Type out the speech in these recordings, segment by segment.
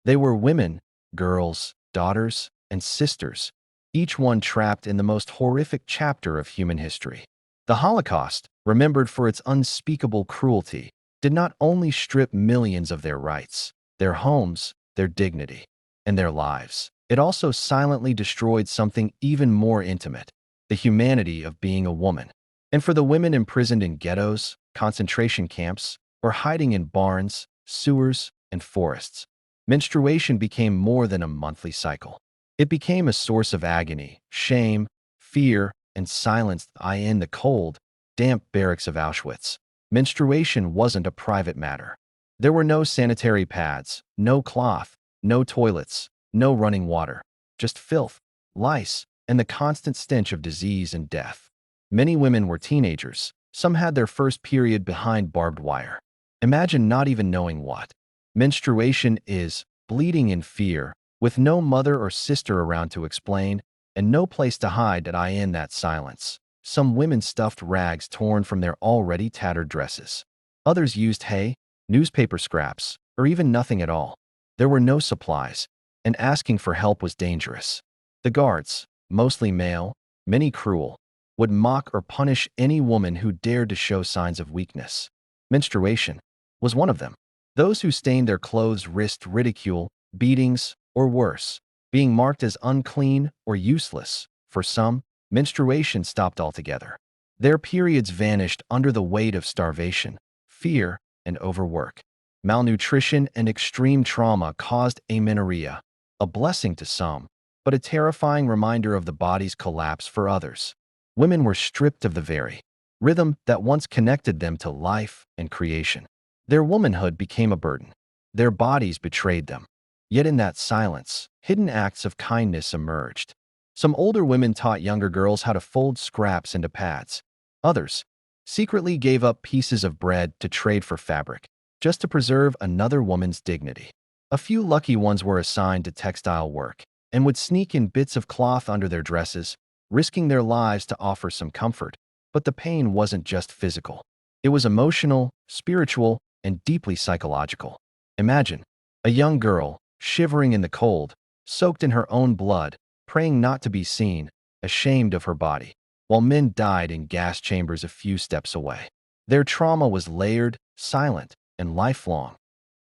They were women, girls, daughters, and sisters, each one trapped in the most horrific chapter of human history. The Holocaust, remembered for its unspeakable cruelty, did not only strip millions of their rights, their homes, their dignity, and their lives. It also silently destroyed something even more intimate, the humanity of being a woman. And for the women imprisoned in ghettos, concentration camps, or hiding in barns, sewers, and forests, menstruation became more than a monthly cycle. It became a source of agony, shame, fear, and silence in the cold, damp barracks of Auschwitz. Menstruation wasn't a private matter. There were no sanitary pads, no cloth, no toilets, no running water, just filth, lice, and the constant stench of disease and death. Many women were teenagers. Some had their first period behind barbed wire. Imagine not even knowing what menstruation is, bleeding in fear, with no mother or sister around to explain, and no place to hide in that silence. Some women stuffed rags torn from their already tattered dresses. Others used hay, newspaper scraps, or even nothing at all. There were no supplies, and asking for help was dangerous. The guards, mostly male, many cruel, would mock or punish any woman who dared to show signs of weakness. Menstruation was one of them. Those who stained their clothes risked ridicule, beatings, or worse, being marked as unclean or useless. For some, menstruation stopped altogether. Their periods vanished under the weight of starvation, fear, and overwork. Malnutrition and extreme trauma caused amenorrhea, a blessing to some, but a terrifying reminder of the body's collapse for others. Women were stripped of the very rhythm that once connected them to life and creation. Their womanhood became a burden. Their bodies betrayed them. Yet in that silence, hidden acts of kindness emerged. Some older women taught younger girls how to fold scraps into pads. Others secretly gave up pieces of bread to trade for fabric, just to preserve another woman's dignity. A few lucky ones were assigned to textile work and would sneak in bits of cloth under their dresses, risking their lives to offer some comfort. But the pain wasn't just physical. It was emotional, spiritual, and deeply psychological. Imagine a young girl, shivering in the cold, soaked in her own blood, praying not to be seen, ashamed of her body, while men died in gas chambers a few steps away. Their trauma was layered, silent, and lifelong.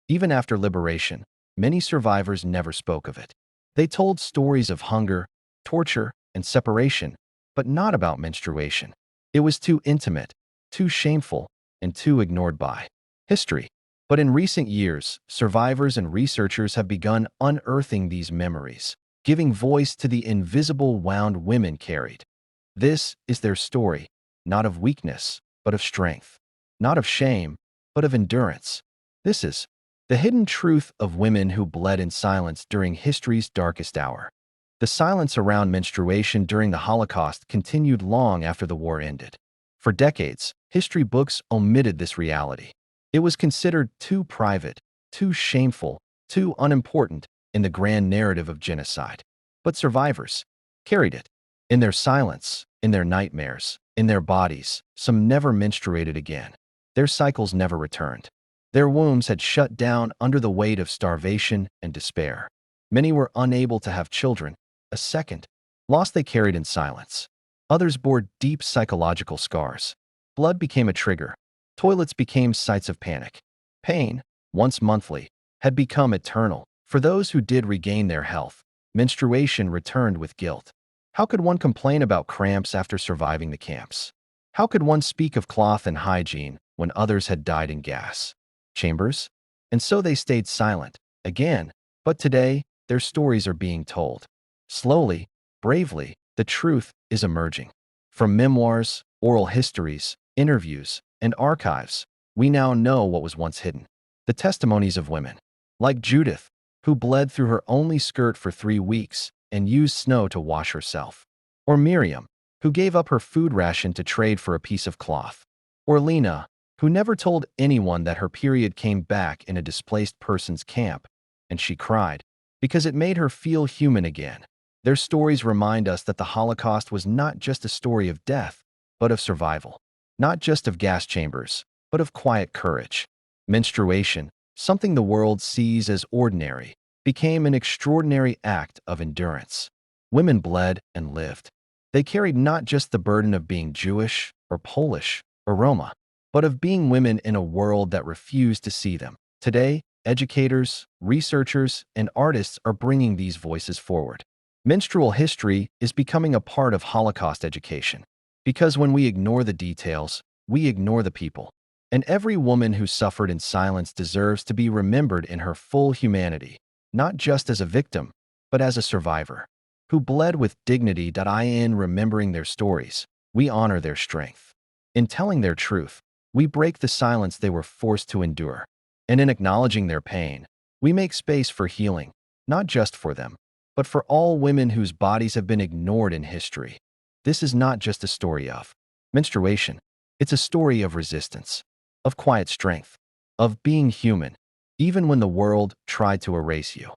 Even after liberation, many survivors never spoke of it. They told stories of hunger, torture, and separation, but not about menstruation. It was too intimate, too shameful, and too ignored by history. But in recent years, survivors and researchers have begun unearthing these memories, giving voice to the invisible wound women carried. This is their story, not of weakness, but of strength, not of shame, but of endurance. This is the hidden truth of women who bled in silence during history's darkest hour. The silence around menstruation during the Holocaust continued long after the war ended. For decades, history books omitted this reality. It was considered too private, too shameful, too unimportant in the grand narrative of genocide. But survivors carried it. In their silence, in their nightmares, in their bodies, some never menstruated again. Their cycles never returned. Their wombs had shut down under the weight of starvation and despair. Many were unable to have children, a second loss they carried in silence. Others bore deep psychological scars. Blood became a trigger. Toilets became sites of panic. Pain, once monthly, had become eternal. For those who did regain their health, menstruation returned with guilt. How could one complain about cramps after surviving the camps? How could one speak of cloth and hygiene when others had died in gas chambers? And so they stayed silent, again. But today, their stories are being told. Slowly, bravely, the truth is emerging. From memoirs, oral histories, interviews, and archives, we now know what was once hidden. The testimonies of women, like Judith, who bled through her only skirt for 3 weeks and used snow to wash herself. Or Miriam, who gave up her food ration to trade for a piece of cloth. Or Lena, who never told anyone that her period came back in a displaced person's camp, and she cried, because it made her feel human again. Their stories remind us that the Holocaust was not just a story of death, but of survival. Not just of gas chambers, but of quiet courage. Menstruation, something the world sees as ordinary, became an extraordinary act of endurance. Women bled and lived. They carried not just the burden of being Jewish or Polish or Roma, but of being women in a world that refused to see them. Today, educators, researchers, and artists are bringing these voices forward. Menstrual history is becoming a part of Holocaust education, because when we ignore the details, we ignore the people. And every woman who suffered in silence deserves to be remembered in her full humanity, not just as a victim, but as a survivor, who bled with dignity. In remembering their stories, we honor their strength. In telling their truth, we break the silence they were forced to endure. And in acknowledging their pain, we make space for healing, not just for them, but for all women whose bodies have been ignored in history. This is not just a story of menstruation. It's a story of resistance, of quiet strength, of being human, even when the world tried to erase you.